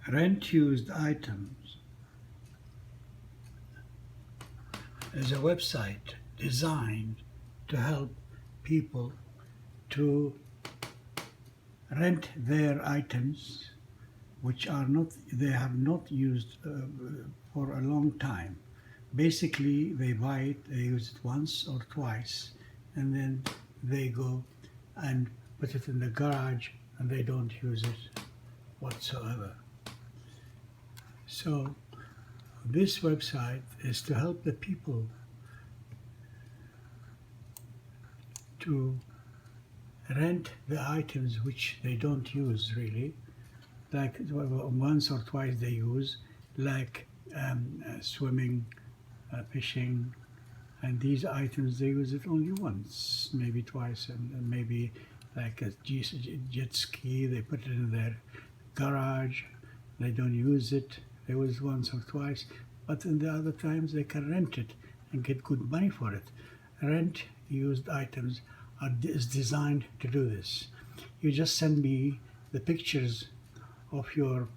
Rent Used Items is a website designed to help people to rent their items which are not they have not used for a long time. Basically, they buy it, they use it once or twice, and then they go and put it in the garage and they don't use it whatsoever. So this website is to help the people to rent the items which they don't use really, like once or twice they use, like swimming, fishing, and these items they use it only once, maybe twice, and maybe like a jet ski, they put it in their garage, they don't use it, they use it once or twice, but in the other times they can rent it and get good money for it. Rent used items is designed to do this. You just send me the pictures of your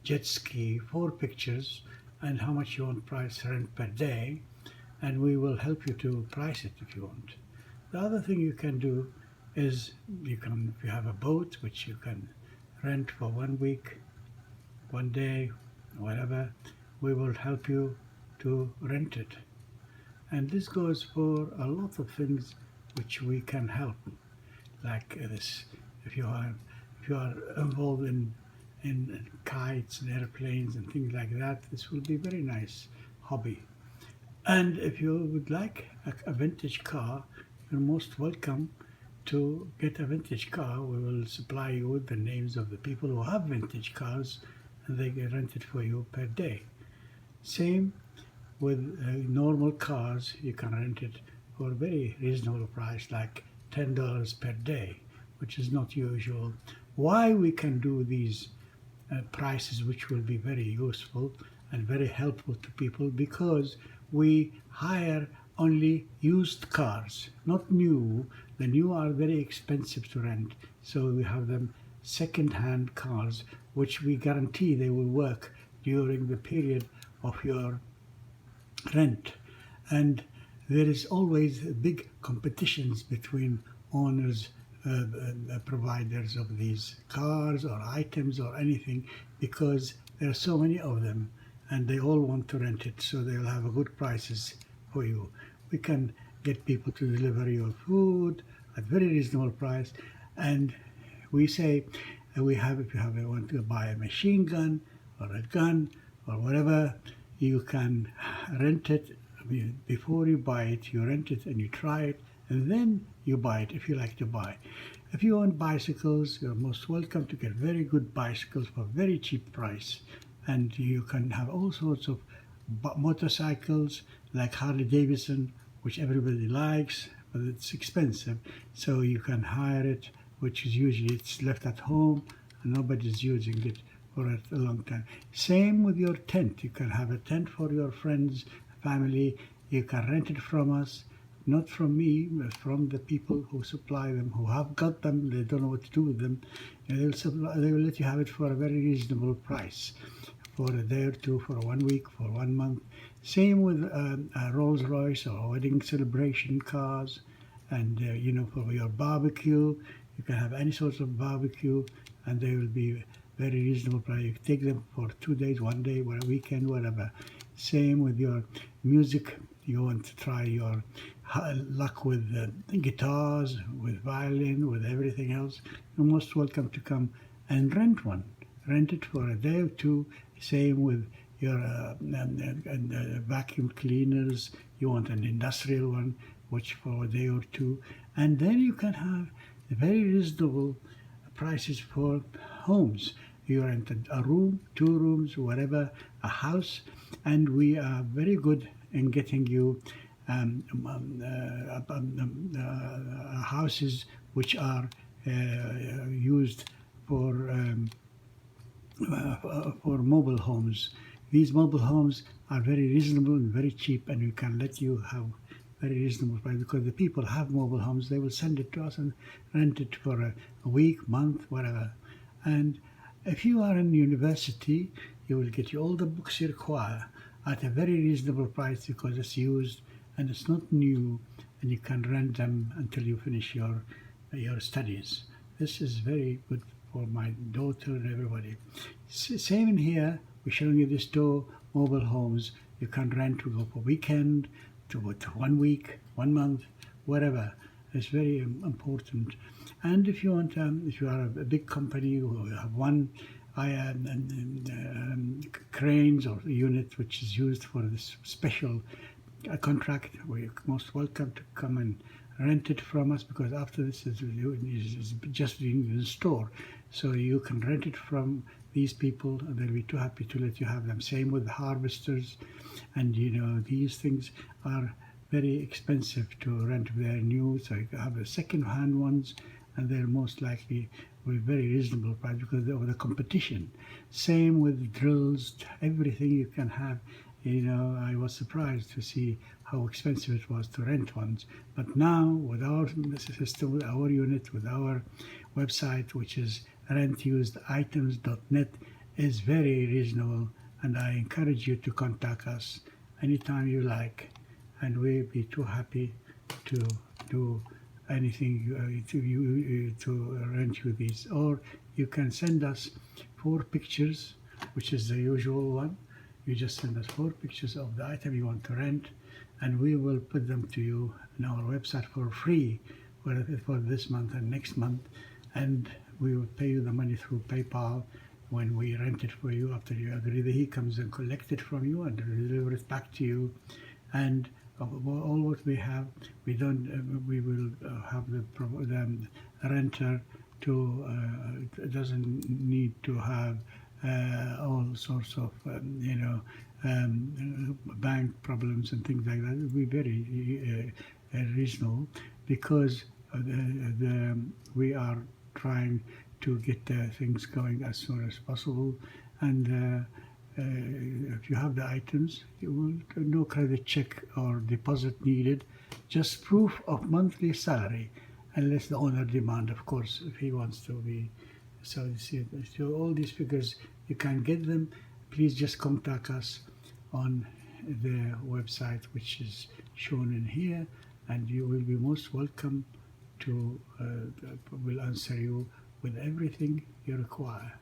jet ski, 4 pictures, and how much you want price rent per day, and we will help you to price it if you want. The other thing you can do is if you have a boat which you can rent for 1 week, 1 day, whatever, we will help you to rent it. And this goes for a lot of things which we can help, like this. If you are involved in kites and airplanes and things like that, this will be a very nice hobby. And if you would like a vintage car, you're most welcome to get a vintage car. We will supply you with the names of the people who have vintage cars, and they get rented for you per day. Same with normal cars, you can rent it for a very reasonable price, like $10 per day, which is not usual. Why we can do these prices, which will be very useful and very helpful to people, because we hire only used cars, not new. The new are very expensive to rent, so we have them second-hand cars, which we guarantee they will work during the period of your rent. And there is always big competitions between owners, providers of these cars or items or anything, because there are so many of them and they all want to rent it, so they'll have a good prices for you. We can get people to deliver your food at very reasonable price, and we say if you want to buy a machine gun or a gun or whatever, you can rent it. Before you buy it, you rent it and you try it, and then you buy it if you like to buy. If you want bicycles, you're most welcome to get very good bicycles for very cheap price. And you can have all sorts of motorcycles like Harley Davidson, which everybody likes, but it's expensive. So you can hire it, which is usually it's left at home and nobody's using it for a long time. Same with your tent. You can have a tent for your friends, family. You can rent it from us, not from me, but from the people who supply them, who have got them. They don't know what to do with them. They will let you have it for a very reasonable price, for a day or two, for 1 week, for 1 month. Same with Rolls Royce or wedding celebration cars, and for your barbecue, you can have any sorts of barbecue, and they will be very reasonable price. You take them for 2 days, 1 day, or a weekend, whatever. Same with your music. You want to try your luck with guitars, with violin, with everything else, you're most welcome to come and rent one. Rent it for a day or two. Same with your vacuum cleaners. You want an industrial one, which for a day or two. And then you can have very reasonable prices for homes. You rent a room, 2 rooms, whatever, a house, and we are very good in getting you houses which are used for mobile homes. These mobile homes are very reasonable and very cheap, and we can let you have very reasonable price, because the people have mobile homes. They will send it to us and rent it for a week, month, whatever. And If you are in university, you will get all the books you require at a very reasonable price because it's used and it's not new, and you can rent them until you finish your studies. This is very good for my daughter and everybody. Same in here. We're showing you these two mobile homes. You can rent to go for weekend, to 1 week, 1 month, whatever. It's very important. And if you want, if you are a big company, you have one cranes or unit which is used for this special contract, we're most welcome to come and rent it from us, because after this is just being in the store, so you can rent it from these people and they'll be too happy to let you have them. Same with harvesters, and these things are very expensive to rent if they're new, so you can have the second-hand ones, and they're most likely with very reasonable price because of the competition. Same with drills, everything you can have. I was surprised to see how expensive it was to rent ones. But now, with our system, with our unit, with our website, which is rentuseditems.net, is very reasonable, and I encourage you to contact us anytime you like, and we'll be too happy to do anything to rent you these. Or you can send us 4 pictures, which is the usual one. You just send us 4 pictures of the item you want to rent, and we will put them to you on our website for free for this month and next month, and we will pay you the money through PayPal when we rent it for you. After you agree that he comes and collect it from you and deliver it back to you. And all what we have, we will have the renter to doesn't need to have all sorts of bank problems and things like that. It will be very reasonable, because we are trying to get things going as soon as possible. And if you have the items, no credit check or deposit needed, just proof of monthly salary, unless the owner demand, of course, if he wants to be. So all these figures, you can get them. Please just contact us on the website, which is shown in here, and you will be most welcome to, we'll answer you with everything you require.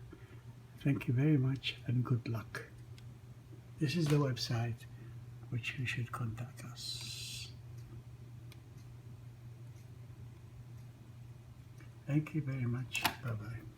Thank you very much, and good luck. This is the website which you should contact us. Thank you very much. Bye-bye.